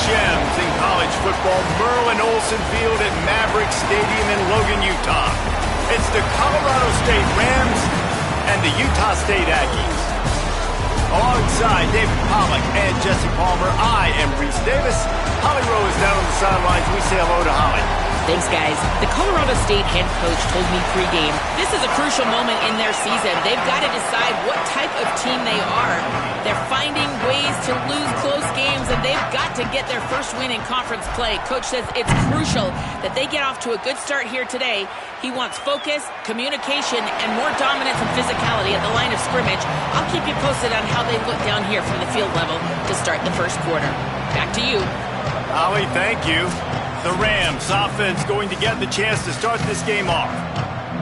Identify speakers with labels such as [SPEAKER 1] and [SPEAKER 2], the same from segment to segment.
[SPEAKER 1] gems in college football, Merlin Olsen Field at Maverick Stadium in Logan, Utah. It's the Colorado State Rams and the Utah State Aggies. Alongside David Pollack and Jesse Palmer, I am Reese Davis. Holly Rowe is down on the sidelines. We say hello to Holly.
[SPEAKER 2] Thanks, guys. The Colorado State head coach told me pregame, this is a crucial moment in their season. They've got to decide what type of team they are. They're finding ways to lose close games, and they've got to get their first win in conference play. Coach says it's crucial that they get off to a good start here today. He wants focus, communication, and more dominance and physicality at the line of scrimmage. I'll keep you posted on how they look down here from the field level to start the first quarter. Back to you.
[SPEAKER 1] Holly, thank you. The Rams offense going to get the chance to start this game off.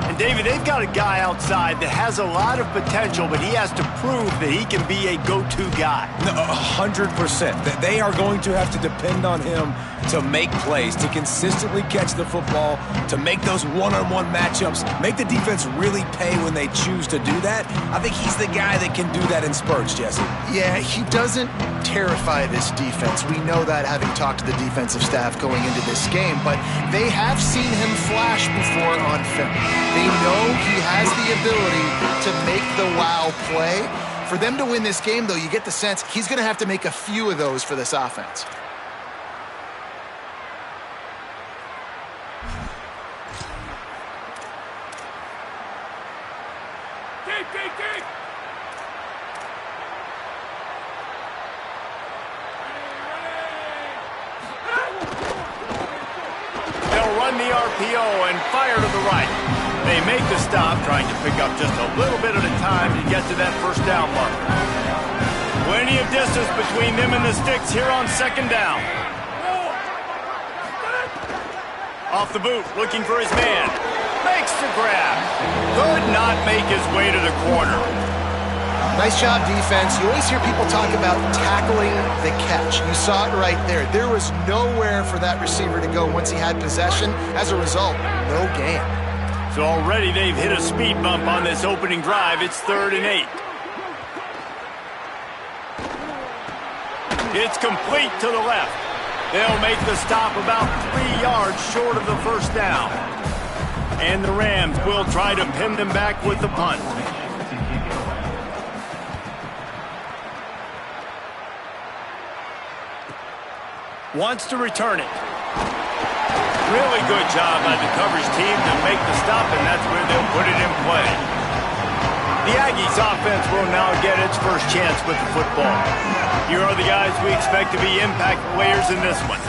[SPEAKER 1] And David, they've got a guy outside that has a lot of potential, but he has to prove that he can be a go-to guy.
[SPEAKER 3] 100%. They are going to have to depend on him to make plays, to consistently catch the football, to make those one-on-one matchups, make the defense really pay when they choose to do that. I think he's the guy that can do that in spurts, Jesse.
[SPEAKER 4] Yeah, he doesn't terrify this defense. We know that, having talked to the defensive staff going into this game, but they have seen him flash before on film. They know he has the ability to make the wow play. For them to win this game, though, you get the sense he's going to have to make a few of those for this offense.
[SPEAKER 1] They'll run the RPO and fire to the right. They make the stop, trying to pick up just a little bit at a time to get to that first down marker. Plenty of distance between them and the sticks here on second down. Off the boot, looking for his man. Makes the grab. Could not make his way to the corner.
[SPEAKER 4] Nice job, defense. You always hear people talk about tackling the catch. You saw it right there. There was nowhere for that receiver to go once he had possession. As a result, no gain.
[SPEAKER 1] So already they've hit a speed bump on this opening drive. It's 3rd and 8. It's complete to the left. They'll make the stop about 3 yards short of the first down. And the Rams will try to pin them back with the punt. Wants to return it. Really good job by the coverage team to make the stop, and that's where they'll put it in play. The Aggies offense will now get its first chance with the football. Here are the guys we expect to be impact players in this one.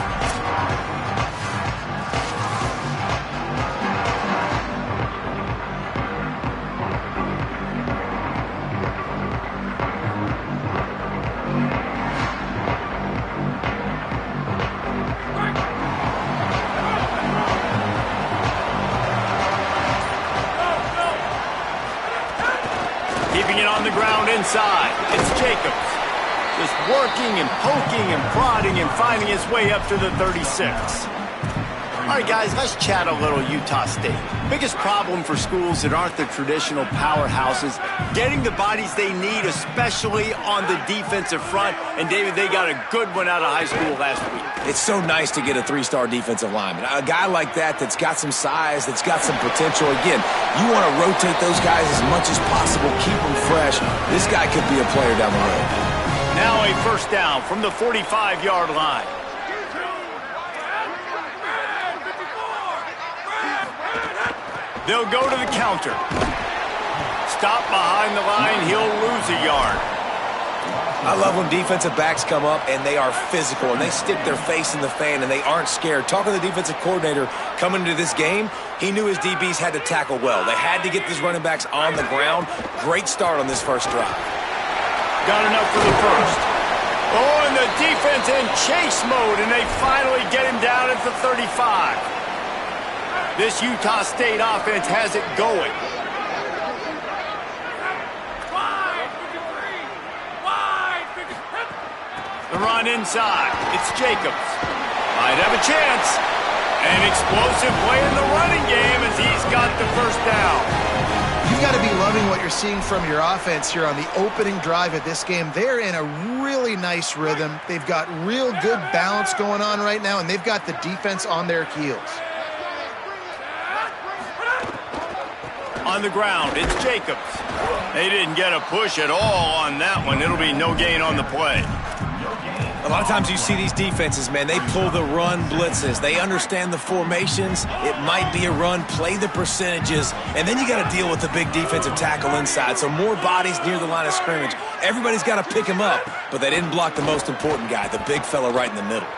[SPEAKER 1] Keeping it on the ground inside. It's Jacobs. Just working and poking and prodding and finding his way up to the 36. All right, guys, let's chat a little Utah State. Biggest problem for schools that aren't the traditional powerhouses, getting the bodies they need, especially on the defensive front. And, David, they got a good one out of high school last week.
[SPEAKER 3] It's so nice to get a 3-star defensive lineman. A guy like that's got some size, that's got some potential. Again, you want to rotate those guys as much as possible, keep them fresh. This guy could be a player down the road.
[SPEAKER 1] Now a first down from the 45-yard line. They'll go to the counter. Stop behind the line. He'll lose a yard.
[SPEAKER 3] I love when defensive backs come up and they are physical and they stick their face in the fan and they aren't scared. Talking to the defensive coordinator coming into this game, he knew his DBs had to tackle well. They had to get these running backs on the ground. Great start on this first drive.
[SPEAKER 1] Got enough for the first. Oh, and the defense in chase mode, and they finally get him down at the 35. This Utah State offense has it going. The run inside. It's Jacobs. Might have a chance. An explosive play in the running game as he's got the first down.
[SPEAKER 4] You've got to be loving what you're seeing from your offense here on the opening drive of this game. They're in a really nice rhythm. They've got real good balance going on right now, and they've got the defense on their heels.
[SPEAKER 1] On the ground, it's Jacobs. They didn't get a push at all on that one. It'll be no gain on the play.
[SPEAKER 3] A lot of times you see these defenses, man, they pull the run blitzes. They understand the formations. It might be a run, play the percentages, and then you got to deal with the big defensive tackle inside. So more bodies near the line of scrimmage. Everybody's got to pick him up, but they didn't block the most important guy, the big fella right in the middle.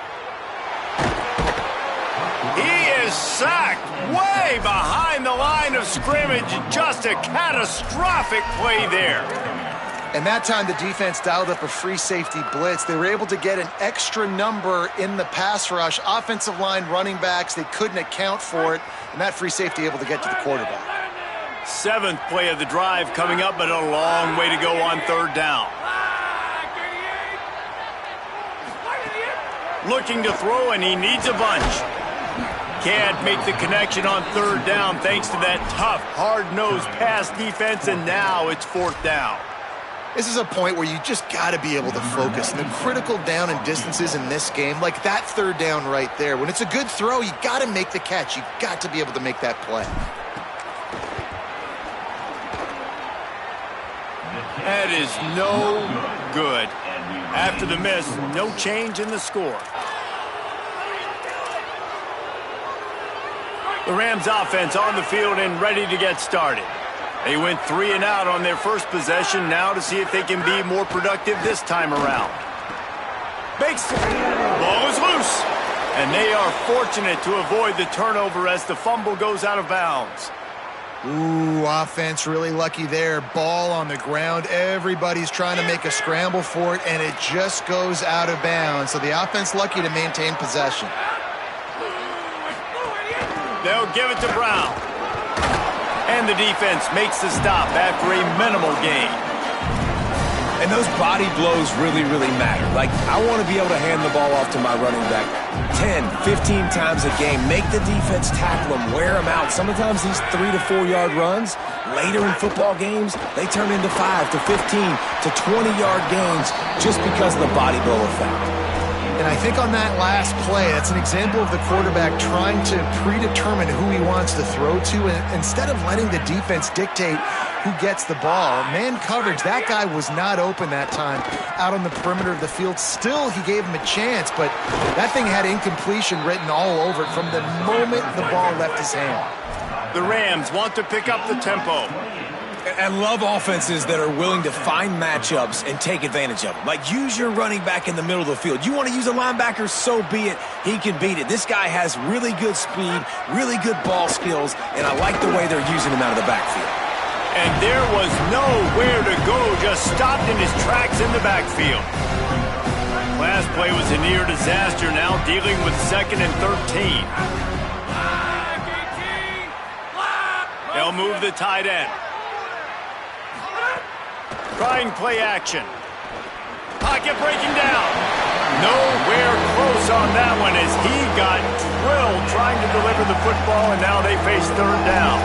[SPEAKER 1] He is sacked way behind the line of scrimmage. Just a catastrophic play there.
[SPEAKER 4] And that time the defense dialed up a free safety blitz. They were able to get an extra number in the pass rush. Offensive line running backs, they couldn't account for it. And that free safety able to get to the quarterback.
[SPEAKER 1] 7th play of the drive coming up, but a long way to go on 3rd down. Looking to throw, and he needs a bunch. Can't make the connection on 3rd down thanks to that tough, hard-nosed pass defense, and now it's 4th down.
[SPEAKER 4] This is a point where you just got to be able to focus. And the critical down and distances in this game, like that 3rd down right there, when it's a good throw, you got to make the catch. You got to be able to make that play.
[SPEAKER 1] That is no good. After the miss, no change in the score. The Rams offense on the field and ready to get started. They went 3 and out on their first possession, now to see if they can be more productive this time around. Bakes, ball is loose, and they are fortunate to avoid the turnover as the fumble goes out of bounds.
[SPEAKER 4] Ooh, offense really lucky there. Ball on the ground. Everybody's trying to make a scramble for it, and it just goes out of bounds. So the offense lucky to maintain possession.
[SPEAKER 1] They'll give it to Brown. And the defense makes the stop after a minimal gain.
[SPEAKER 3] And those body blows really, really matter. Like, I want to be able to hand the ball off to my running back 10, 15 times a game. Make the defense tackle them, wear them out. Sometimes these 3 to 4 yard runs, later in football games, they turn into 5 to 15 to 20-yard gains just because of the body blow effect.
[SPEAKER 4] And I think on that last play, that's an example of the quarterback trying to predetermine who he wants to throw to. And instead of letting the defense dictate who gets the ball, man coverage, that guy was not open that time out on the perimeter of the field. Still, he gave him a chance, but that thing had incompletion written all over it from the moment the ball left his hand.
[SPEAKER 1] The Rams want to pick up the tempo.
[SPEAKER 3] I love offenses that are willing to find matchups and take advantage of them. Like, use your running back in the middle of the field. You want to use a linebacker, so be it. He can beat it. This guy has really good speed, really good ball skills, and I like the way they're using him out of the backfield.
[SPEAKER 1] And there was nowhere to go, just stopped in his tracks in the backfield. Last play was a near disaster, now dealing with 2nd and 13. They'll move the tight end. Trying play action. Pocket breaking down. Nowhere close on that one as he got drilled trying to deliver the football, and now they face 3rd down.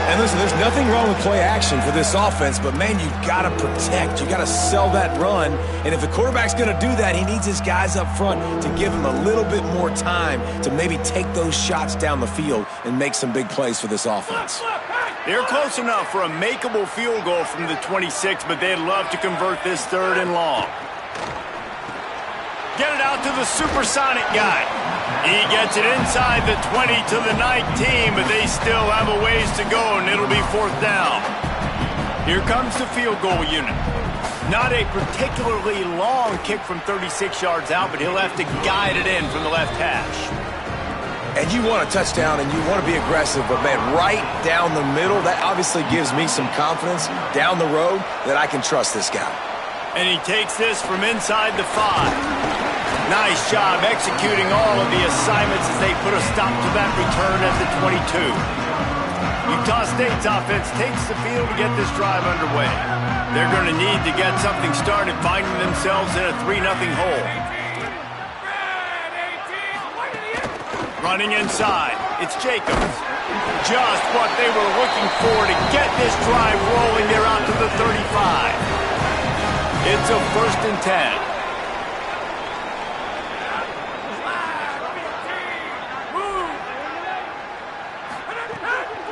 [SPEAKER 3] And listen, there's nothing wrong with play action for this offense, but, man, you've got to protect. You've got to sell that run. And if the quarterback's going to do that, he needs his guys up front to give him a little bit more time to maybe take those shots down the field and make some big plays for this offense.
[SPEAKER 1] They're close enough for a makeable field goal from the 26, but they'd love to convert this 3rd and long. Get it out to the supersonic guy. He gets it inside the 20 to the 19, but they still have a ways to go, and it'll be 4th down. Here comes the field goal unit. Not a particularly long kick from 36 yards out, but he'll have to guide it in from the left hash.
[SPEAKER 3] And you want a touchdown, and you want to be aggressive, but, man, right down the middle, that obviously gives me some confidence down the road that I can trust this guy.
[SPEAKER 1] And he takes this from inside the 5. Nice job executing all of the assignments as they put a stop to that return at the 22. Utah State's offense takes the field to get this drive underway. They're going to need to get something started, finding themselves in a 3-0 hole. Running inside, it's Jacobs. just what they were looking for to get this drive rolling there out to the 35. It's a 1st and 10.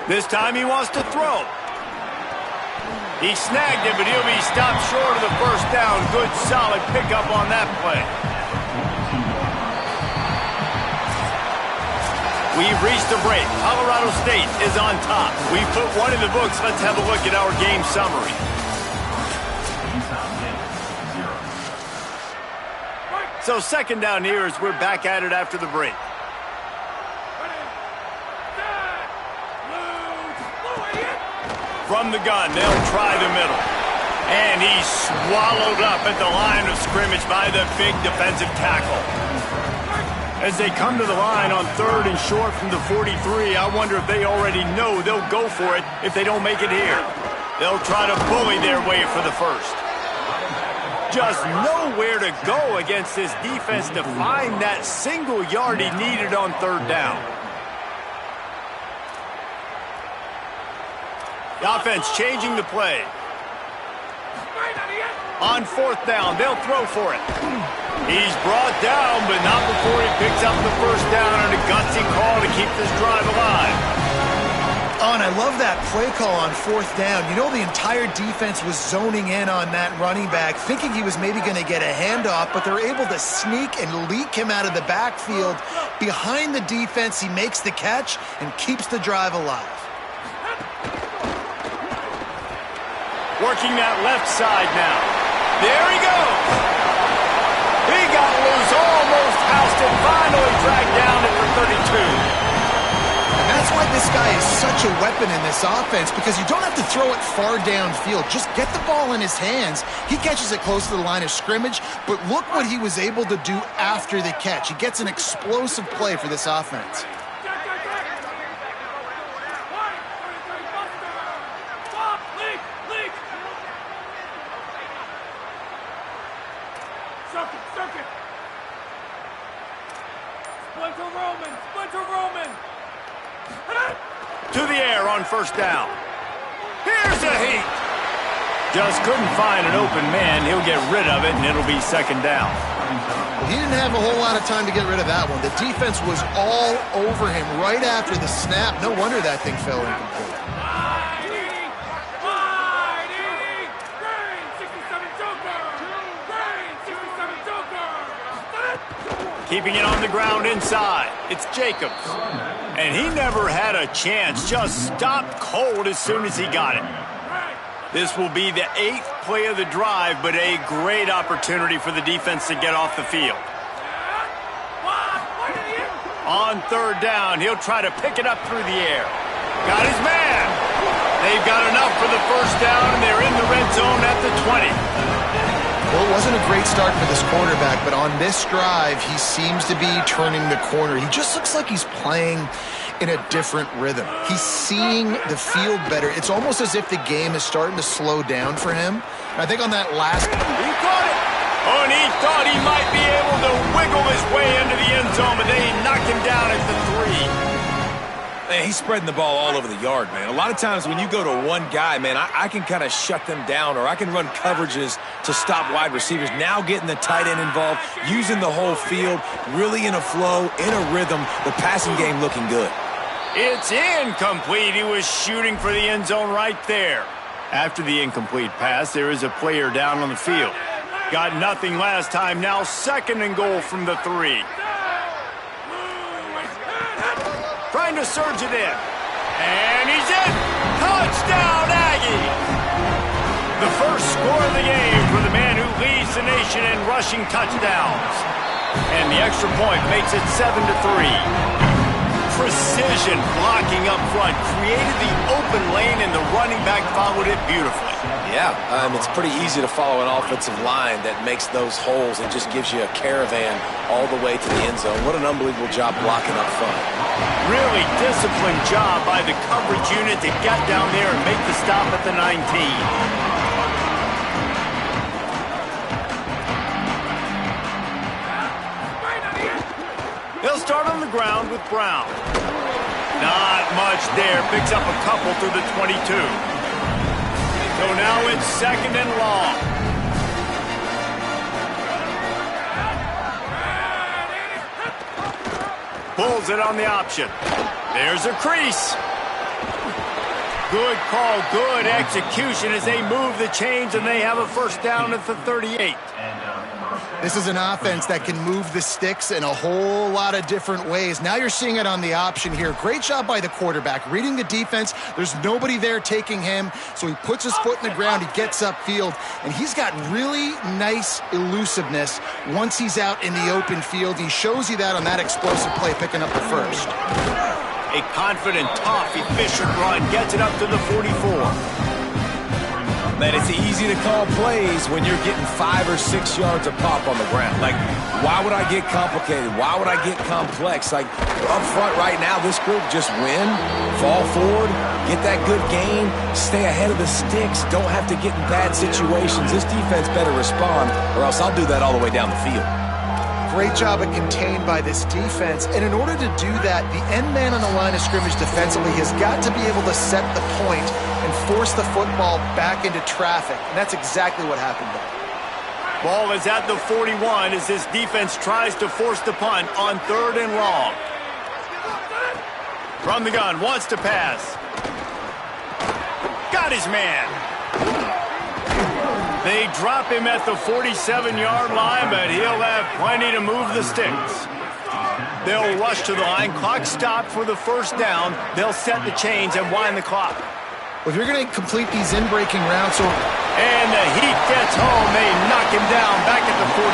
[SPEAKER 1] This time he wants to throw. He snagged it, but he'll be stopped short of the 1st down. Good, solid pickup on that play. We've reached a break. Colorado State is on top. We've put one in the books. Let's have a look at our game summary. So 2nd down here as we're back at it after the break. From the gun, they'll try the middle. And he's swallowed up at the line of scrimmage by the big defensive tackle. As they come to the line on 3rd and short from the 43, I wonder if they already know they'll go for it if they don't make it here. They'll try to bully their way for the 1st. Just nowhere to go against this defense to find that single yard he needed on 3rd down. The offense changing the play. On 4th down, they'll throw for it. He's brought down, but not before he picks up the 1st down and a gutsy call to keep this drive alive.
[SPEAKER 4] Oh, and I love that play call on 4th down. You know, the entire defense was zoning in on that running back, thinking he was maybe going to get a handoff, but they're able to sneak and leak him out of the backfield. Behind the defense, he makes the catch and keeps the drive alive.
[SPEAKER 1] Working that left side now. There he goes. He got loose, almost housed it, finally dragged down at the 32.
[SPEAKER 4] And that's why this guy is such a weapon in this offense, because you don't have to throw it far downfield. Just get the ball in his hands. He catches it close to the line of scrimmage, but look what he was able to do after the catch. He gets an explosive play for this offense.
[SPEAKER 1] To the air on 1st down. Here's a heat. Just couldn't find an open man. He'll get rid of it, and it'll be 2nd down.
[SPEAKER 4] He didn't have a whole lot of time to get rid of that one. The defense was all over him right after the snap. No wonder that thing fell incomplete.
[SPEAKER 1] Keeping it on the ground inside. It's Jacobs. And he never had a chance. Just stopped cold as soon as he got it. This will be the 8th play of the drive, but a great opportunity for the defense to get off the field. On 3rd down, he'll try to pick it up through the air. Got his man. They've got enough for the 1st down, and they're in the red zone at the 20.
[SPEAKER 4] Well, it wasn't a great start for this quarterback, but on this drive, he seems to be turning the corner. He just looks like he's playing in a different rhythm. He's seeing the field better. It's almost as if the game is starting to slow down for him. And I think on that last...
[SPEAKER 1] He caught it! Oh, and he thought he might be able to wiggle his way into the end zone, but they knocked him down at the 3.
[SPEAKER 3] Man, he's spreading the ball all over the yard, man. A lot of times when you go to one guy, man, I can kind of shut them down, or I can run coverages to stop wide receivers. Now getting the tight end involved, using the whole field, really in a flow, in a rhythm, the passing game looking good.
[SPEAKER 1] It's incomplete. He was shooting for the end zone right there. After the incomplete pass, there is a player down on the field. Got nothing last time. Now 2nd and goal from the 3. Trying to surge it in. And he's in. Touchdown, Aggie. The first score of the game for the man who leads the nation in rushing touchdowns. And the extra point makes it 7-3. Precision blocking up front created the open lane, and the running back followed it beautifully.
[SPEAKER 3] Yeah, it's pretty easy to follow an offensive line that makes those holes and just gives you a caravan all the way to the end zone. What an unbelievable job blocking up front.
[SPEAKER 1] Really disciplined job by the coverage unit to get down there and make the stop at the 19. They'll start on the ground with Brown. Not much there. Picks up a couple through the 22. So now it's 2nd and long. Pulls it on the option. There's a crease. Good call, good execution as they move the chains, and they have a first down at the 38.
[SPEAKER 4] This is an offense that can move the sticks in a whole lot of different ways. Now you're seeing it on the option here. Great job by the quarterback. Reading the defense, there's nobody there taking him, so he puts his foot in the ground, he gets upfield, and he's got really nice elusiveness once he's out in the open field. He shows you that on that explosive play, picking up the first.
[SPEAKER 1] A confident, tough, efficient run gets it up to the 44.
[SPEAKER 3] Man, it's easy to call plays when you're getting 5 or 6 yards of pop on the ground. Like, why would I get complicated? Why would I get complex? Like, up front right now, this group just win, fall forward, get that good gain, stay ahead of the sticks, don't have to get in bad situations. This defense better respond, or else I'll do that all the way down the field.
[SPEAKER 4] Great job of contained by this defense. And in order to do that, the end man on the line of scrimmage defensively has got to be able to set the point and force the football back into traffic. And that's exactly what happened there.
[SPEAKER 1] Ball is at the 41 as this defense tries to force the punt on 3rd and long. From the gun, wants to pass. Got his man. They drop him at the 47-yard line, but he'll have plenty to move the sticks. They'll rush to the line. Clock stopped for the first down. They'll set the chains and wind the clock.
[SPEAKER 4] Well, if you're going to complete these in-breaking routes...
[SPEAKER 1] And the heat gets home. They knock him down back at the 45.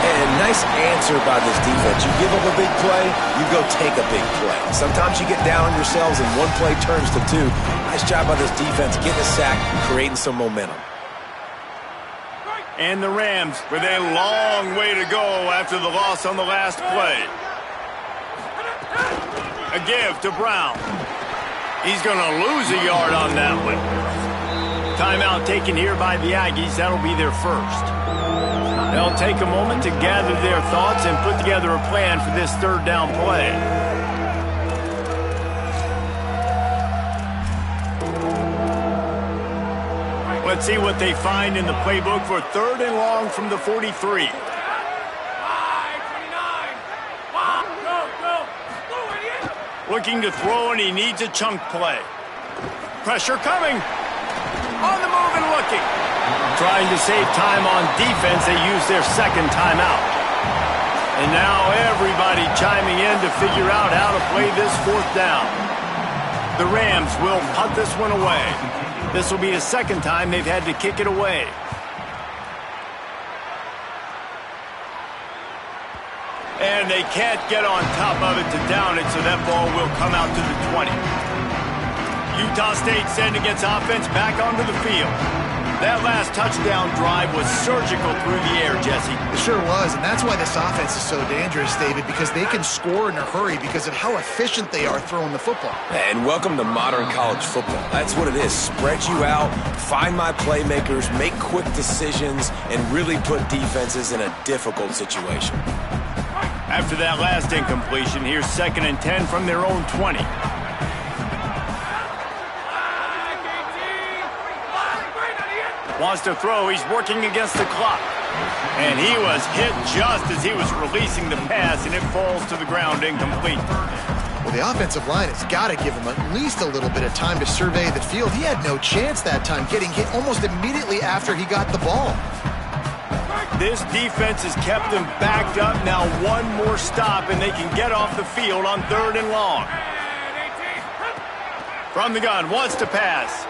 [SPEAKER 3] And nice answer by this defense. You give up a big play, you go take a big play. Sometimes you get down on yourselves and one play turns to 2. Nice job by this defense getting a sack, creating some momentum.
[SPEAKER 1] And the Rams with a long way to go after the loss on the last play. A give to Brown. He's going to lose a yard on that one. Timeout taken here by the Aggies. That'll be their first. They'll take a moment to gather their thoughts and put together a plan for this 3rd down play. Let's see what they find in the playbook for 3rd and long from the 43. Looking to throw, and he needs a chunk play. Pressure coming. On the move and looking. Trying to save time on defense, they use their 2nd timeout. And now everybody chiming in to figure out how to play this 4th down. The Rams will punt this one away. This will be the 2nd time they've had to kick it away. And they can't get on top of it to down it, so that ball will come out to the 20. Utah State sending its offense back onto the field. That last touchdown drive was surgical through the air, Jesse.
[SPEAKER 4] It sure was, and that's why this offense is so dangerous, David, because they can score in a hurry because of how efficient they are throwing the football.
[SPEAKER 3] And welcome to modern college football. That's what it is. Spread you out, find my playmakers, make quick decisions, and really put defenses in a difficult situation.
[SPEAKER 1] After that last incompletion, here's 2nd and 10 from their own 20. Wants to throw. He's working against the clock. And he was hit just as he was releasing the pass, and it falls to the ground incomplete.
[SPEAKER 4] Well, the offensive line has got to give him at least a little bit of time to survey the field. He had no chance that time, getting hit almost immediately after he got the ball.
[SPEAKER 1] This defense has kept them backed up. Now one more stop, and they can get off the field on 3rd and long. From the gun, wants to pass.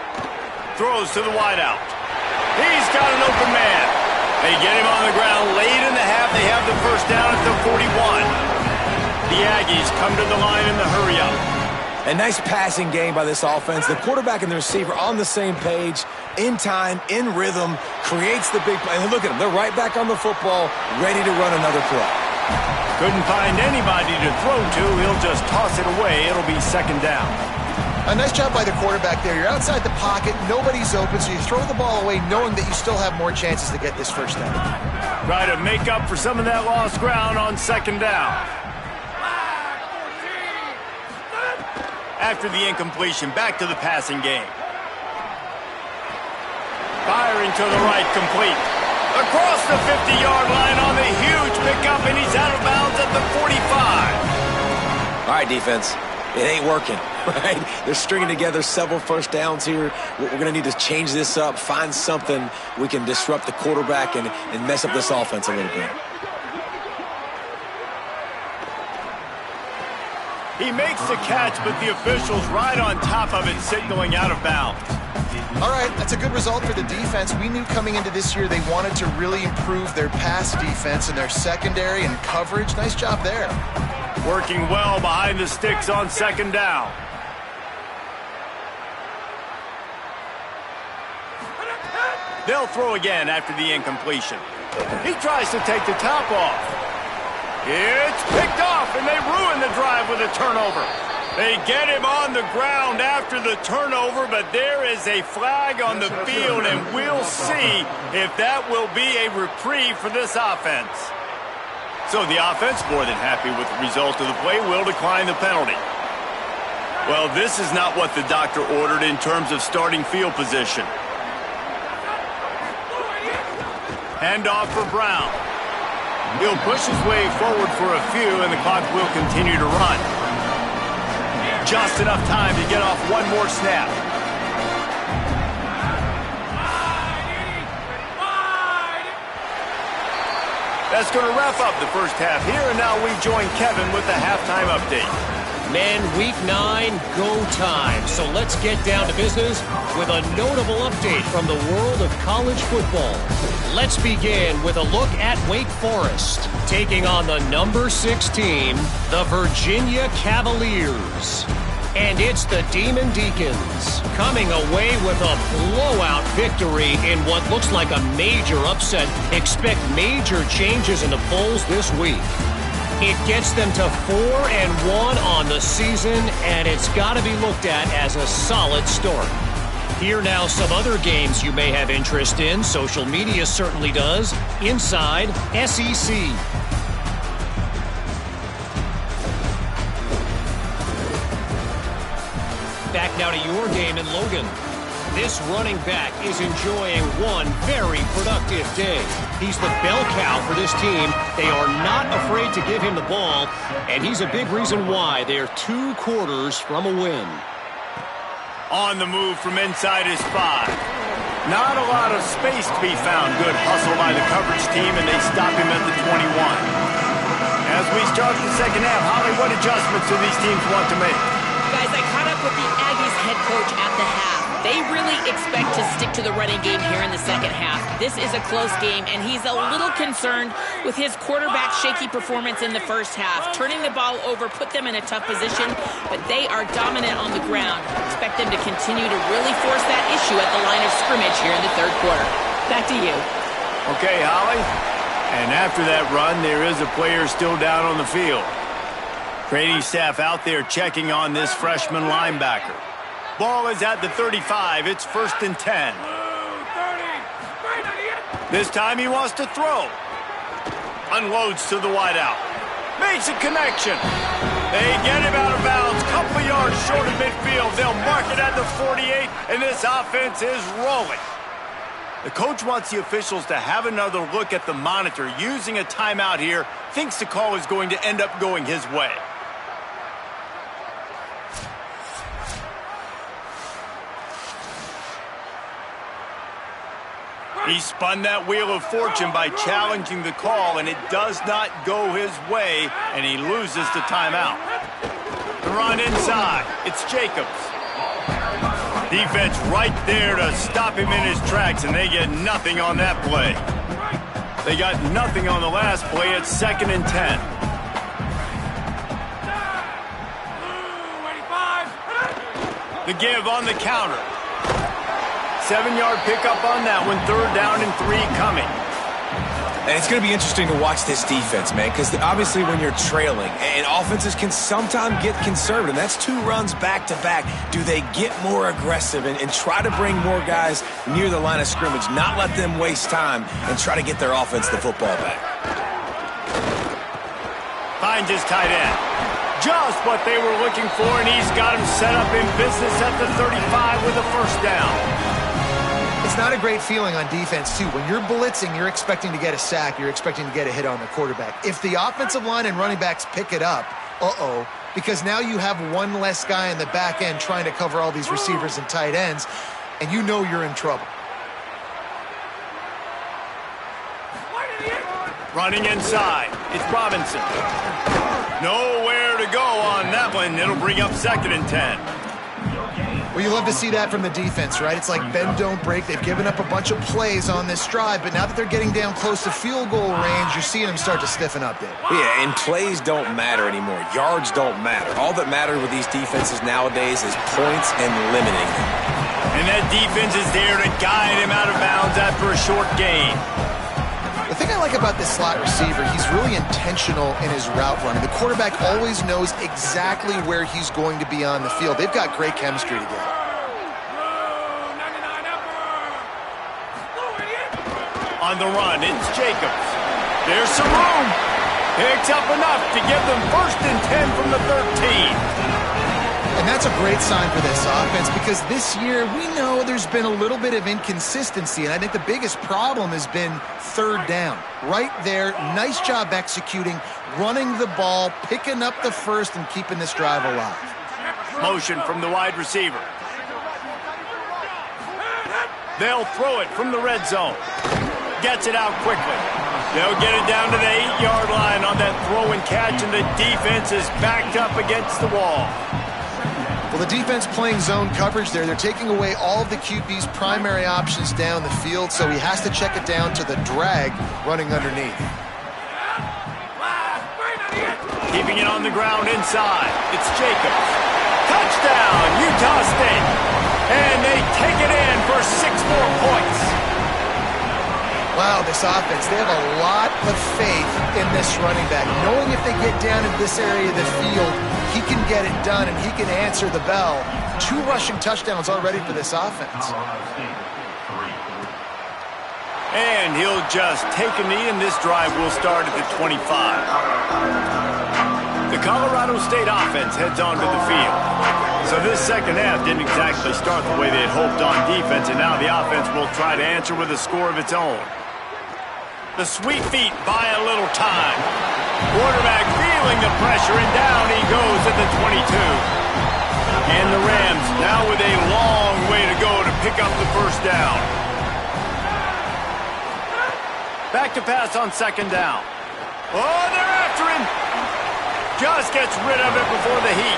[SPEAKER 1] Throws to the wideout. He's got an open man. They get him on the ground late in the half. They have the first down at the 41. The Aggies come to the line in the hurry-up.
[SPEAKER 3] A nice passing game by this offense. The quarterback and the receiver on the same page, in time, in rhythm, creates the big play. And look at them. They're right back on the football, ready to run another play.
[SPEAKER 1] Couldn't find anybody to throw to. He'll just toss it away. It'll be 2nd down.
[SPEAKER 4] A nice job by the quarterback there. You're outside the pocket. Nobody's open, so you throw the ball away knowing that you still have more chances to get this first down.
[SPEAKER 1] Try to make up for some of that lost ground on 2nd down. after the incompletion. Back to the passing game. Firing to the right, complete. Across the 50-yard line on the huge pickup, and he's out of bounds at the 45.
[SPEAKER 3] All right, defense. It ain't working, right? They're stringing together several first downs here. We're going to need to change this up, find something we can disrupt the quarterback and mess up this offense a little bit.
[SPEAKER 1] He makes the catch, but the official's right on top of it, signaling out of bounds.
[SPEAKER 4] All right, that's a good result for the defense. We knew coming into this year they wanted to really improve their pass defense and their secondary and coverage. Nice job there.
[SPEAKER 1] Working well behind the sticks on second down. They'll throw again after the incompletion. He tries to take the top off. It's picked off, and they ruin the drive with a turnover. They get him on the ground after the turnover, but there is a flag on the field, and we'll see if that will be a reprieve for this offense. So the offense, more than happy with the result of the play, will decline the penalty. Well, this is not what the doctor ordered in terms of starting field position. Handoff for Brown. He'll push his way forward for a few, and the clock will continue to run. Just enough time to get off one more snap. That's going to wrap up the first half here, and now we join Kevin with the halftime update.
[SPEAKER 5] Men, week 9, go time. So let's get down to business with a notable update from the world of college football. Let's begin with a look at Wake Forest, taking on the number 6 team, the Virginia Cavaliers. And it's the Demon Deacons coming away with a blowout victory in what looks like a major upset. Expect major changes in the polls this week. It gets them to 4-1 on the season, and it's got to be looked at as a solid start. Here now some other games you may have interest in. Social media certainly does. Inside SEC. Back now to your game in Logan. This running back is enjoying one very productive day. He's the bell cow for this team. They are not afraid to give him the ball, and he's a big reason why. They're 2 quarters from a win.
[SPEAKER 1] On the move from inside his 5. Not a lot of space to be found. Good hustle by the coverage team, and they stop him at the 21. As we start the second half, Holly, what adjustments do these teams want to make?
[SPEAKER 2] Guys, I caught up with the Aggies head coach at the half. They really expect to stick to the running game here in the second half. This is a close game, and he's a little concerned with his quarterback's shaky performance in the first half. Turning the ball over put them in a tough position, but they are dominant on the ground. Expect them to continue to really force that issue at the line of scrimmage here in the third quarter. Back to you.
[SPEAKER 1] Okay, Holly. And after that run, there is a player still down on the field. Training staff out there checking on this freshman linebacker. Ball is at the 35. It's 1st and 10. This time he wants to throw. Unloads to the wideout. Makes a connection. They get him out of bounds. Couple of yards short of midfield. They'll mark it at the 48, and this offense is rolling. The coach wants the officials to have another look at the monitor. Using a timeout here, thinks the call is going to end up going his way. He spun that wheel of fortune by challenging the call, and it does not go his way, and he loses the timeout. The run inside. It's Jacobs. Defense right there to stop him in his tracks, and they get nothing on that play. They got nothing on the last play. It's 2nd and 10. The give on the counter. 7-yard pickup on that one. 3rd down and 3 coming.
[SPEAKER 3] And it's going to be interesting to watch this defense, man, because obviously when you're trailing, and offenses can sometimes get conservative. That's 2 runs back-to-back. Do they get more aggressive and try to bring more guys near the line of scrimmage, not let them waste time, and try to get their offense the football back?
[SPEAKER 1] Finds his tight end. Just what they were looking for, and he's got him set up in business at the 35 with a first down.
[SPEAKER 4] It's not a great feeling on defense, too. When you're blitzing, you're expecting to get a sack. You're expecting to get a hit on the quarterback. If the offensive line and running backs pick it up, because now you have one less guy in the back end trying to cover all these receivers and tight ends, and you know you're in trouble.
[SPEAKER 1] Running inside, it's Robinson. Nowhere to go on that one. It'll bring up 2nd and 10.
[SPEAKER 4] Well, you love to see that from the defense, right? It's like bend, don't break. They've given up a bunch of plays on this drive, but now that they're getting down close to field goal range, you're seeing them start to stiffen up there.
[SPEAKER 3] Yeah, and plays don't matter anymore. Yards don't matter. All that matters with these defenses nowadays is points and limiting them.
[SPEAKER 1] And that defense is there to guide him out of bounds after a short gain.
[SPEAKER 4] The thing I like about this slot receiver, he's really intentional in his route running. The quarterback always knows exactly where he's going to be on the field. They've got great chemistry together.
[SPEAKER 1] On the run, it's Jacobs. There's some room. Picks up enough to give them 1st and 10 from the 13.
[SPEAKER 4] And that's a great sign for this offense because this year we know there's been a little bit of inconsistency, and I think the biggest problem has been 3rd down. Right there, nice job executing, running the ball, picking up the first, and keeping this drive alive.
[SPEAKER 1] Motion from the wide receiver. They'll throw it from the red zone. Gets it out quickly. They'll get it down to the 8-yard line on that throw and catch, and the defense is backed up against the wall.
[SPEAKER 4] Well, the defense playing zone coverage there. They're taking away all of the QB's primary options down the field, so he has to check it down to the drag running underneath.
[SPEAKER 1] Keeping it on the ground inside. It's Jacobs. Touchdown, Utah State. And they take it in for 6 more points.
[SPEAKER 4] Wow, this offense, they have a lot of faith in this running back. Knowing if they get down in this area of the field, he can get it done and he can answer the bell. 2 rushing touchdowns already for this offense.
[SPEAKER 1] And he'll just take a knee, and this drive will start at the 25. The Colorado State offense heads onto the field. So this second half didn't exactly start the way they had hoped on defense, and now the offense will try to answer with a score of its own. The sweet feet buy a little time. Quarterback feeling the pressure, and down he goes at the 22. And the Rams now with a long way to go to pick up the first down. Back to pass on 2nd down. Oh, they're after him. Just gets rid of it before the heat.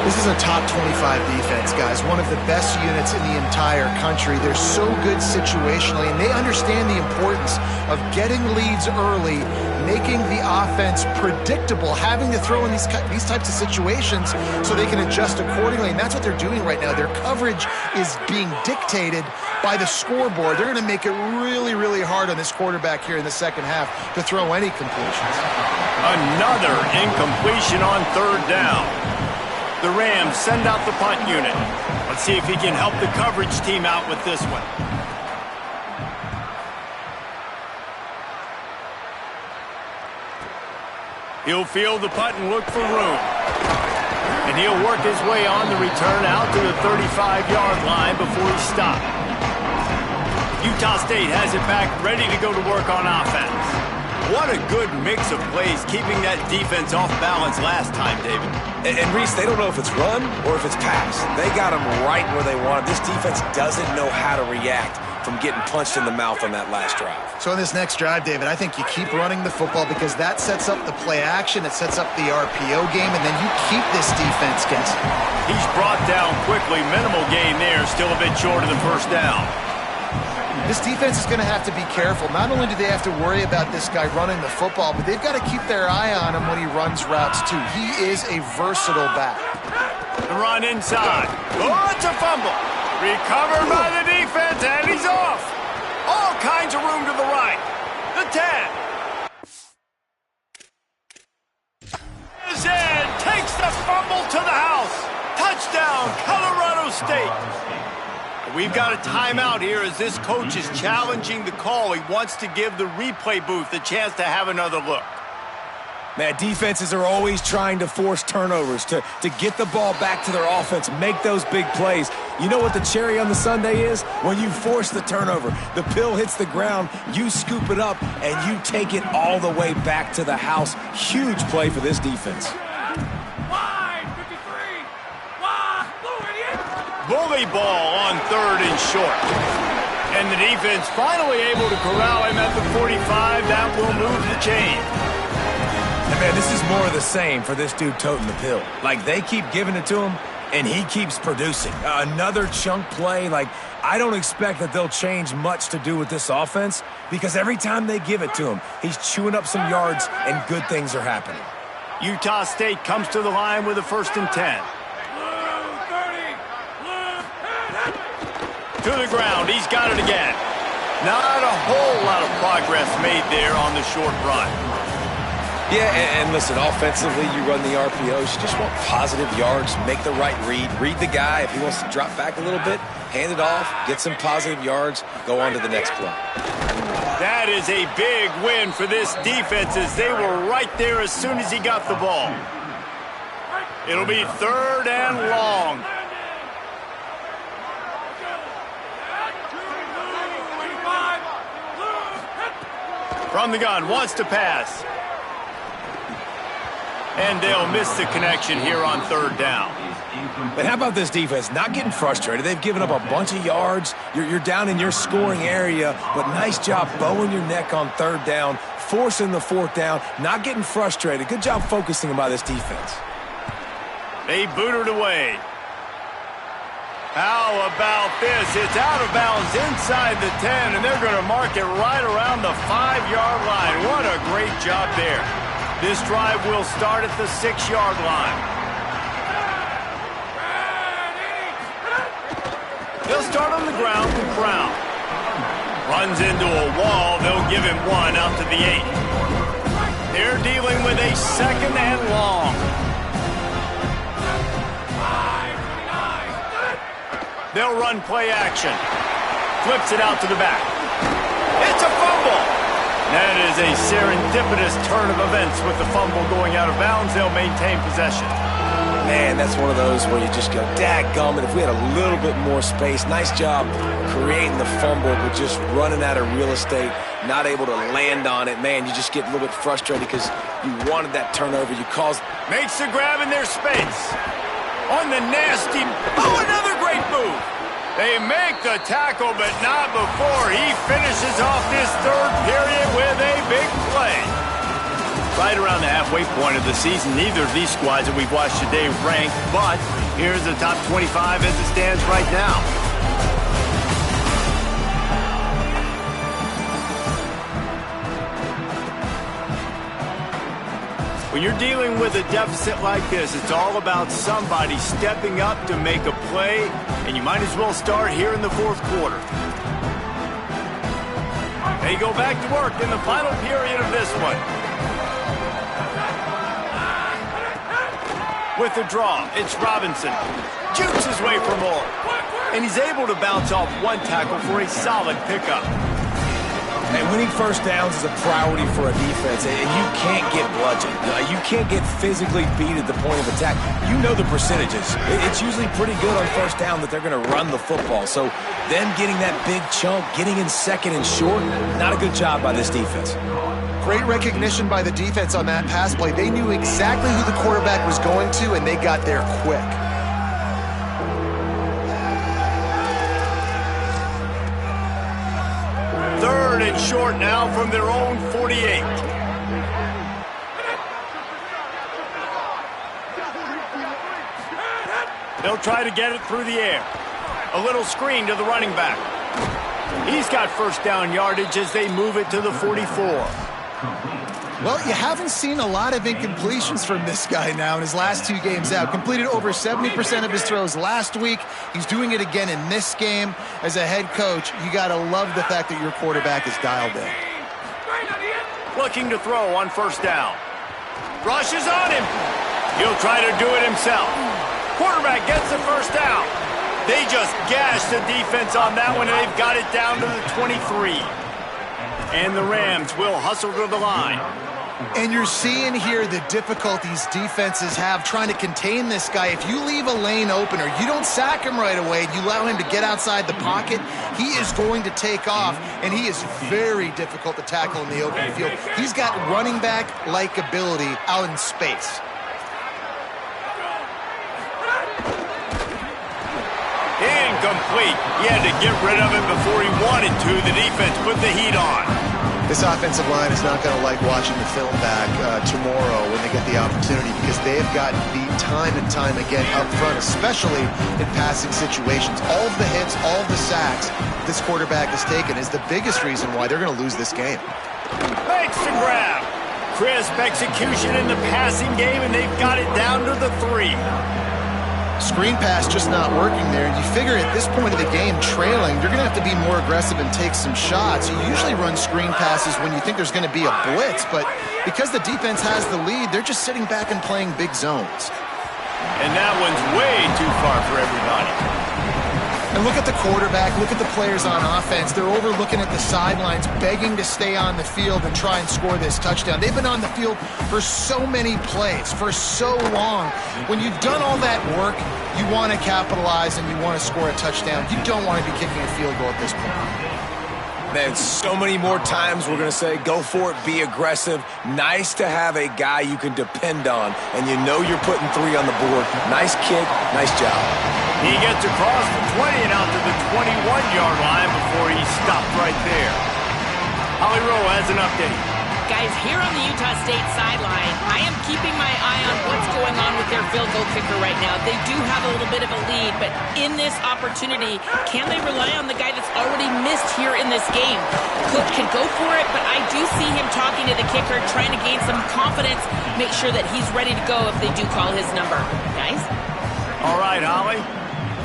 [SPEAKER 4] This is a top 25 defense, guys. One of the best units in the entire country. They're so good situationally, and they understand the importance of getting leads early, making the offense predictable, having to throw in these types of situations so they can adjust accordingly, and that's what they're doing right now. Their coverage is being dictated by the scoreboard. They're going to make it really, really hard on this quarterback here in the second half to throw any completions.
[SPEAKER 1] Another incompletion on 3rd down. The Rams send out the punt unit. Let's see if he can help the coverage team out with this one. He'll field the punt and look for room. And he'll work his way on the return out to the 35-yard line before he's stopped. Utah State has it back, ready to go to work on offense. What a good mix of plays, keeping that defense off balance last time, David.
[SPEAKER 3] And Reese, they don't know if it's run or if it's pass. They got them right where they want them. This defense doesn't know how to react from getting punched in the mouth on that last drive.
[SPEAKER 4] So in this next drive, David, I think you keep running the football because that sets up the play action, it sets up the RPO game, and then you keep this defense guessing.
[SPEAKER 1] He's brought down quickly. Minimal gain there, still a bit short of the first down.
[SPEAKER 4] This defense is going to have to be careful. Not only do they have to worry about this guy running the football, but they've got to keep their eye on him when he runs routes too. He is a versatile back.
[SPEAKER 1] The run inside. Oh, it's a fumble. Recovered by the defense, and he's off. All kinds of room to the right. The 10. Is in. Takes the fumble to the house. Touchdown, Colorado State. We've got a timeout here as this coach is challenging the call. He wants to give the replay booth a chance to have another look.
[SPEAKER 3] Man, defenses are always trying to force turnovers, to get the ball back to their offense, make those big plays. You know what the cherry on the sundae is? When you force the turnover, the pill hits the ground, you scoop it up, and you take it all the way back to the house. Huge play for this defense.
[SPEAKER 1] Bully ball on 3rd and short. And the defense finally able to corral him at the 45. That will move the chain.
[SPEAKER 3] And man, this is more of the same for this dude toting the pill. Like, they keep giving it to him, and he keeps producing. Another chunk play. Like, I don't expect that they'll change much to do with this offense because every time they give it to him, he's chewing up some yards and good things are happening.
[SPEAKER 1] Utah State comes to the line with a 1st and 10. To the ground. He's got it again. Not a whole lot of progress made there on the short run.
[SPEAKER 3] Yeah, and listen, offensively, you run the RPOs. You just want positive yards, make the right read the guy. If he wants to drop back a little bit, hand it off, get some positive yards, go on to the next play.
[SPEAKER 1] That is a big win for this defense as they were right there as soon as he got the ball. It'll be 3rd and long. From the gun, wants to pass. And they'll miss the connection here on 3rd down.
[SPEAKER 3] But how about this defense? Not getting frustrated. They've given up a bunch of yards. You're down in your scoring area, but nice job bowing your neck on 3rd down, forcing the 4th down, not getting frustrated. Good job focusing by this defense.
[SPEAKER 1] They booted away. How about this? It's out of bounds inside the 10, and they're going to mark it right around the 5-yard line. What a great job there. This drive will start at the 6-yard line. They'll start on the ground with Brown. Runs into a wall. They'll give him 1 out to the 8. They're dealing with a 2nd and long. They'll run play action. Flips it out to the back. It's a fumble. That is a serendipitous turn of events with the fumble going out of bounds. They'll maintain possession.
[SPEAKER 3] Man, that's one of those where you just go, dadgummit, if we had a little bit more space. Nice job creating the fumble, but just running out of real estate, not able to land on it. Man, you just get a little bit frustrated because you wanted that turnover. You caused...
[SPEAKER 1] Makes the grab in their space. On the nasty... Oh, another great move. They make the tackle, but not before he finishes off this 3rd period with a big play. Right around the halfway point of the season, neither of these squads that we've watched today rank, but here's the top 25 as it stands right now. When you're dealing with a deficit like this, it's all about somebody stepping up to make a play, and you might as well start here in the 4th quarter. They go back to work in the final period of this one. With the draw, it's Robinson. Jukes his way for more. And he's able to bounce off 1 tackle for a solid pickup.
[SPEAKER 3] And winning 1st downs is a priority for a defense, and you can't get bludgeoned. You can't get physically beat at the point of attack. You know the percentages. It's usually pretty good on 1st down that they're going to run the football. So them getting that big chunk, getting in 2nd and short, not a good job by this defense.
[SPEAKER 4] Great recognition by the defense on that pass play. They knew exactly who the quarterback was going to, and they got there quick.
[SPEAKER 1] Third and short now from their own 48. They'll try to get it through the air. A little screen to the running back. He's got 1st down yardage as they move it to the 44.
[SPEAKER 4] Well, you haven't seen a lot of incompletions from this guy now in his last 2 games out. Completed over 70% of his throws last week. He's doing it again in this game. As a head coach, you got to love the fact that your quarterback is dialed in.
[SPEAKER 1] Looking to throw on 1st down. Rushes on him. He'll try to do it himself. Quarterback gets the 1st down. They just gashed the defense on that one, and they've got it down to the 23. And the Rams will hustle to the line.
[SPEAKER 4] And you're seeing here the difficulties defenses have trying to contain this guy. If you leave a lane open or you don't sack him right away, you allow him to get outside the pocket, he is going to take off, and he is very difficult to tackle in the open field. He's got running back-like ability out in space.
[SPEAKER 1] Incomplete. He had to get rid of it before he wanted to. The defense put the heat on.
[SPEAKER 4] This offensive line is not going to like watching the film back tomorrow when they get the opportunity, because they have gotten beat time and time again up front, especially in passing situations. All of the hits, all of the sacks this quarterback has taken is the biggest reason why they're going to lose this game.
[SPEAKER 1] Makes the grab. Crisp execution in the passing game, and they've got it down to the 3.
[SPEAKER 4] Screen pass just not working there. You figure at this point of the game, trailing, you're going to have to be more aggressive and take some shots. You usually run screen passes when you think there's going to be a blitz, but because the defense has the lead, they're just sitting back and playing big zones.
[SPEAKER 1] And that one's way too far for everybody.
[SPEAKER 4] And look at the quarterback, look at the players on offense. They're overlooking at the sidelines, begging to stay on the field and try and score this touchdown. They've been on the field for so many plays, for so long. When you've done all that work, you want to capitalize and you want to score a touchdown. You don't want to be kicking a field goal at this point.
[SPEAKER 3] Man, so many more times we're going to say, go for it, be aggressive. Nice to have a guy you can depend on, and you know you're putting 3 on the board. Nice kick, nice job.
[SPEAKER 1] He gets across the 20 and out to the 21-yard line before he stopped right there. Holly Rowe has an update.
[SPEAKER 2] Guys, here on the Utah State sideline, I am keeping my eye on what's going on with their field goal kicker right now. They do have a little bit of a lead, but in this opportunity, can they rely on the guy that's already missed here in this game? Cook could go for it, but I do see him talking to the kicker, trying to gain some confidence, make sure that he's ready to go if they do call his number. Guys?
[SPEAKER 1] All right, Holly.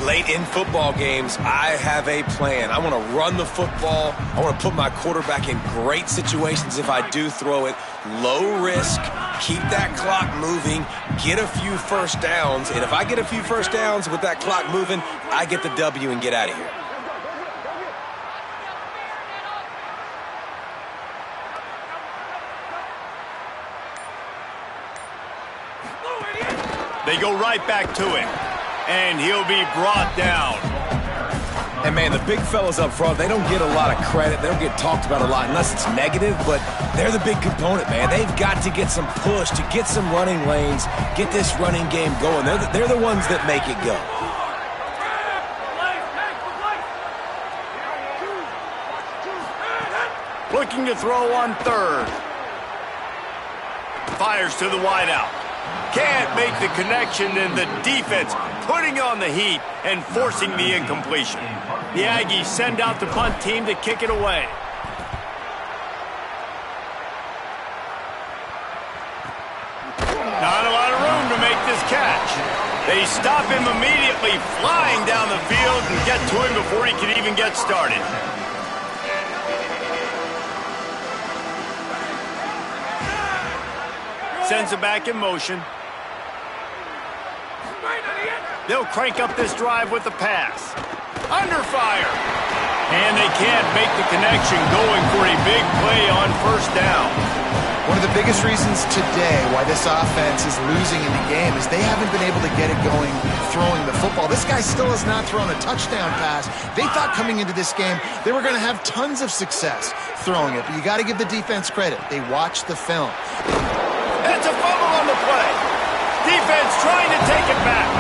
[SPEAKER 3] Late in football games, I have a plan. I want to run the football. I want to put my quarterback in great situations if I do throw it. Low risk, keep that clock moving, get a few first downs. And if I get a few first downs with that clock moving, I get the W and get out of here.
[SPEAKER 1] They go right back to him. And he'll be brought down.
[SPEAKER 3] And, man, the big fellas up front, they don't get a lot of credit. They don't get talked about a lot unless it's negative, but they're the big component, man. They've got to get some push, to get some running lanes, get this running game going. They're the ones that make it go.
[SPEAKER 1] Looking to throw on 3rd. Fires to the wideout. Can't make the connection, and the defense putting on the heat and forcing the incompletion. The Aggies send out the punt team to kick it away. Not a lot of room to make this catch. They stop him immediately, flying down the field, and get to him before he can even get started. Sends it back in motion. They'll crank up this drive with the pass. Under fire. And they can't make the connection, going for a big play on 1st down.
[SPEAKER 4] One of the biggest reasons today why this offense is losing in the game is they haven't been able to get it going throwing the football. This guy still has not thrown a touchdown pass. They thought coming into this game they were going to have tons of success throwing it, but you got to give the defense credit. They watched the film.
[SPEAKER 1] It's a fumble on the play. Defense trying to take it back.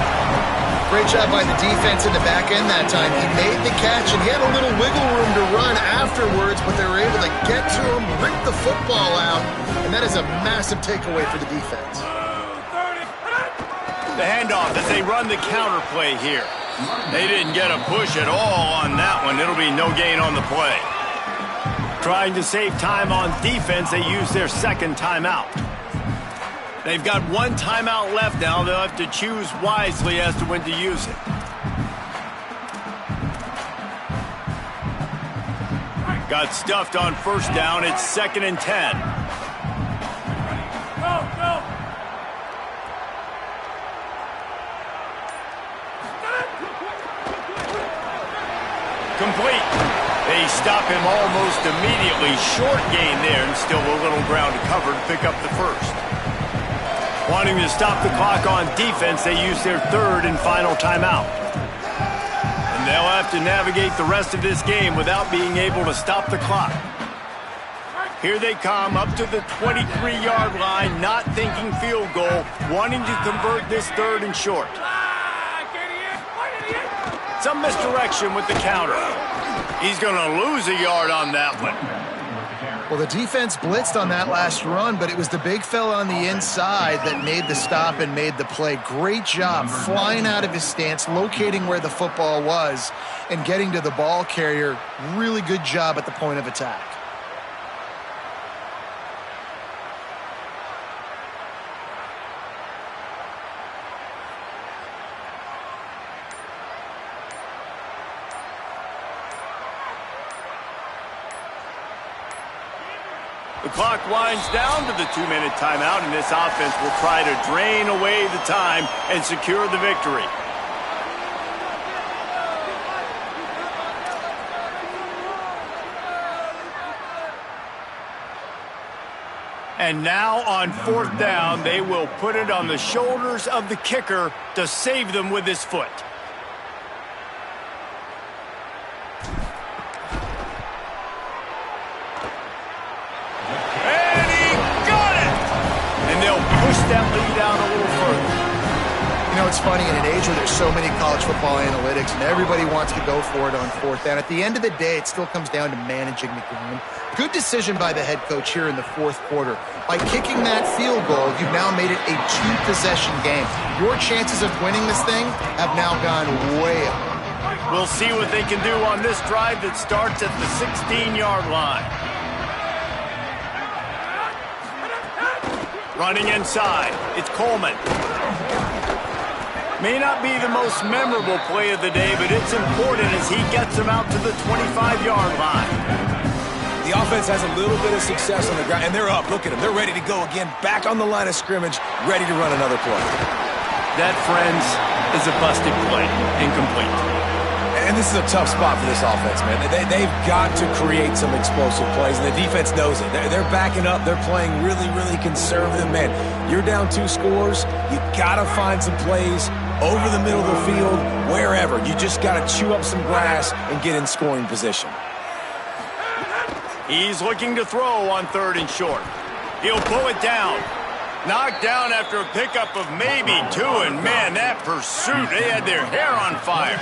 [SPEAKER 4] Great job by the defense in the back end that time. He made the catch, and he had a little wiggle room to run afterwards, but they were able to get to him, rip the football out, and that is a massive takeaway for the defense.
[SPEAKER 1] The handoff as they run the counter play here. They didn't get a push at all on that one. It'll be no gain on the play. Trying to save time on defense, they use their 2nd timeout. They've got 1 timeout left now. They'll have to choose wisely as to when to use it. Got stuffed on 1st down. It's 2nd and 10. Complete. They stop him almost immediately. Short gain there, and still a little ground to cover to pick up the first. Wanting to stop the clock on defense, they use their third and final timeout. And they'll have to navigate the rest of this game without being able to stop the clock. Here they come up to the 23-yard line, not thinking field goal, wanting to convert this third and short. Some misdirection with the counter. He's going to lose a yard on that one.
[SPEAKER 4] Well, the defense blitzed on that last run, but it was the big fella on the inside that made the stop and made the play. Great job flying out of his stance, locating where the football was, and getting to the ball carrier. Really good job at the point of attack.
[SPEAKER 1] The clock winds down to the 2-minute timeout, and this offense will try to drain away the time and secure the victory. And now on fourth down, they will put it on the shoulders of the kicker to save them with his foot. That lead out a little further.
[SPEAKER 4] You know, it's funny, in an age where there's so many college football analytics and everybody wants to go for it on fourth down, at the end of the day, it still comes down to managing the game. Good decision by the head coach here in the fourth quarter. By kicking that field goal, you've now made it a two-possession game. Your chances of winning this thing have now gone way up.
[SPEAKER 1] We'll see what they can do on this drive that starts at the 16-yard line. Running inside, it's Coleman. May not be the most memorable play of the day, but it's important as he gets him out to the 25-yard line.
[SPEAKER 3] The offense has a little bit of success on the ground, and they're up. Look at them. They're ready to go again, back on the line of scrimmage, ready to run another play.
[SPEAKER 1] That, friends, is a busted play, incomplete.
[SPEAKER 3] And this is a tough spot for this offense, man. They've got to create some explosive plays, and the defense knows it. They're backing up. They're playing really, really conservative. Man, you're down 2 scores. You got to find some plays over the middle of the field, wherever. You just got to chew up some grass and get in scoring position.
[SPEAKER 1] He's looking to throw on third and short. He'll pull it down. Knocked down after a pickup of maybe 2, and man, that pursuit, they had their hair on fire.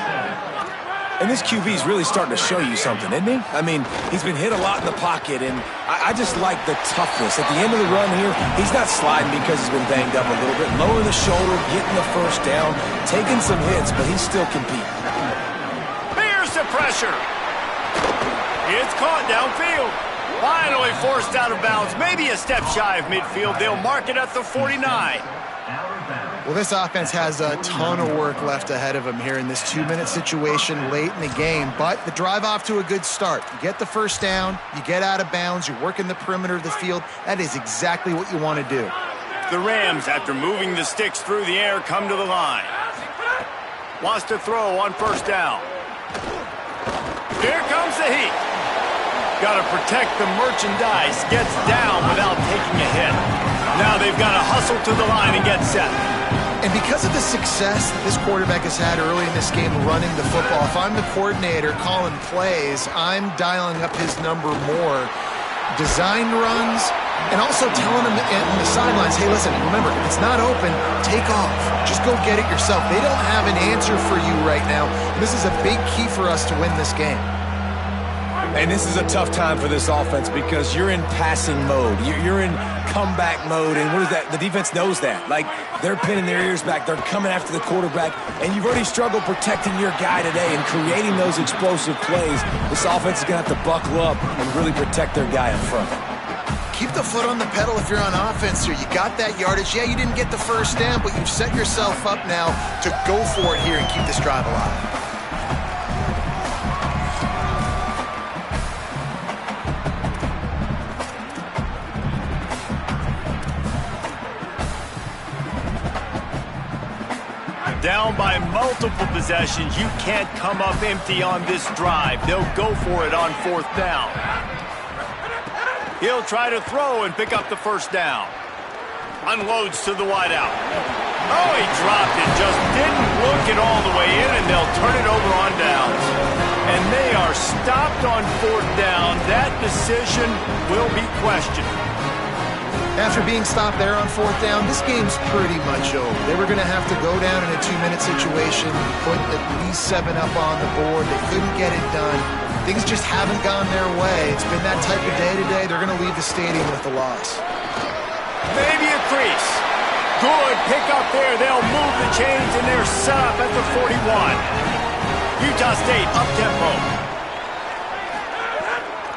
[SPEAKER 3] And this QB's really starting to show you something, isn't he? I mean, he's been hit a lot in the pocket, and I just like the toughness. At the end of the run here, he's not sliding because he's been banged up a little bit. Lowering the shoulder, getting the first down, taking some hits, but he's still competing.
[SPEAKER 1] Here's the pressure. It's caught downfield. Finally forced out of bounds, maybe a step shy of midfield. They'll mark it at the 49.
[SPEAKER 4] Well, this offense has a ton of work left ahead of them here in this 2-minute situation late in the game, but the drive off to a good start. You get the first down, you get out of bounds, you're working the perimeter of the field. That is exactly what you want to do.
[SPEAKER 1] The Rams, after moving the sticks through the air, come to the line. Wants to throw on first down. Here comes the heat. Got to protect the merchandise. Gets down without taking a hit. Now they've got to hustle to the line and get set.
[SPEAKER 4] And because of the success that this quarterback has had early in this game running the football, if I'm the coordinator calling plays, I'm dialing up his number more. Designed runs, and also telling him in the sidelines, hey, listen, remember, if it's not open, take off. Just go get it yourself. They don't have an answer for you right now. This is a big key for us to win this game.
[SPEAKER 3] And this is a tough time for this offense because you're in passing mode. You're in comeback mode, and what is that? The defense knows that. Like, they're pinning their ears back. They're coming after the quarterback, and you've already struggled protecting your guy today and creating those explosive plays. This offense is going to have to buckle up and really protect their guy in front.
[SPEAKER 4] Keep the foot on the pedal if you're on offense here. You got that yardage. Yeah, you didn't get the first down, but you've set yourself up now to go for it here and keep this drive alive.
[SPEAKER 1] Down by multiple possessions, you can't come up empty on this drive. They'll go for it on 4th down. He'll try to throw and pick up the first down. Unloads to the wideout. Oh, he dropped it. Just didn't look it all the way in, and they'll turn it over on downs. And they are stopped on 4th down. That decision will be questioned.
[SPEAKER 4] After being stopped there on 4th down, this game's pretty much over. They were going to have to go down in a 2-minute situation, put at least 7 up on the board. They couldn't get it done. Things just haven't gone their way. It's been that type of day today. They're going to leave the stadium with a loss.
[SPEAKER 1] Maybe a crease. Good pick up there. They'll move the chains, and they're set up at the 41. Utah State up-tempo.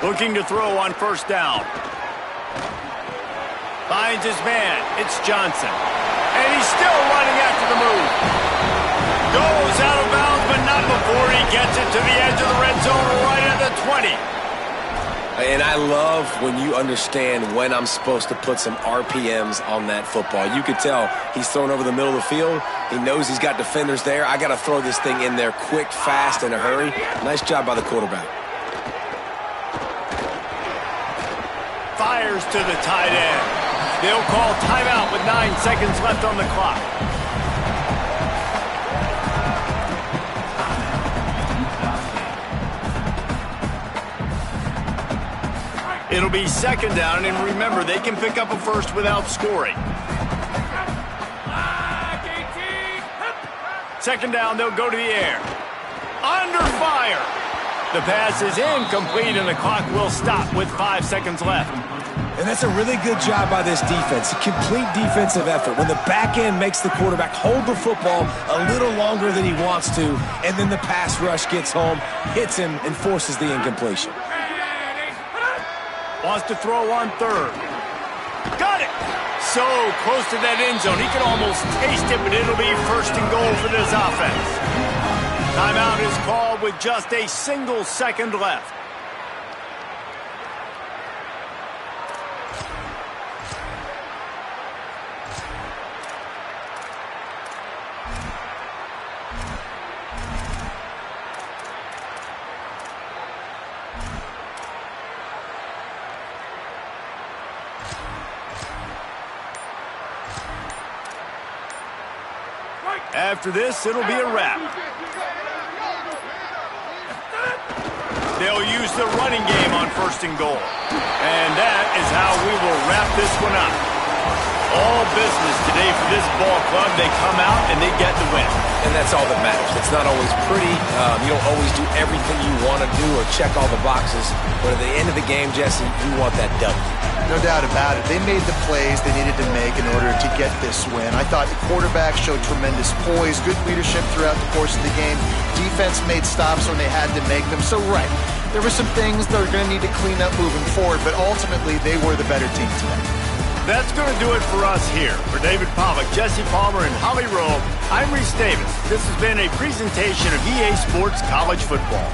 [SPEAKER 1] Looking to throw on 1st down. Finds his man. It's Johnson. And he's still running after the move. Goes out of bounds, but not before he gets it to the edge of the red zone right at the 20.
[SPEAKER 3] And I love when you understand when I'm supposed to put some RPMs on that football. You could tell he's thrown over the middle of the field. He knows he's got defenders there. I got to throw this thing in there quick, fast, in a hurry. Nice job by the quarterback.
[SPEAKER 1] Fires to the tight end. They'll call timeout with 9 seconds left on the clock. It'll be 2nd down, and remember, they can pick up a first without scoring. 2nd down, they'll go to the air. Under fire. The pass is incomplete, and the clock will stop with 5 seconds left.
[SPEAKER 3] And that's a really good job by this defense. A complete defensive effort. When the back end makes the quarterback hold the football a little longer than he wants to, and then the pass rush gets home, hits him, and forces the incompletion.
[SPEAKER 1] Wants to throw on 3rd. Got it! So close to that end zone. He can almost taste it, but it'll be 1st and goal for this offense. Timeout is called with just a single second left. After this, it'll be a wrap. They'll use the running game on 1st and goal. And that is how we will wrap this one up. All business today for this ball club. They come out and they get the win.
[SPEAKER 3] And that's all that matters. It's not always pretty. You don't always do everything you want to do or check all the boxes. But at the end of the game, Jesse, you want that W.
[SPEAKER 4] No doubt about it. They made the plays they needed to make in order to get this win. I thought the quarterback showed tremendous poise, good leadership throughout the course of the game. Defense made stops when they had to make them. So, right, there were some things they're going to need to clean up moving forward, but ultimately they were the better team today.
[SPEAKER 1] That's going to do it for us here. For David Pollack, Jesse Palmer, and Holly Rowe, I'm Reese Davis. This has been a presentation of EA Sports College Football.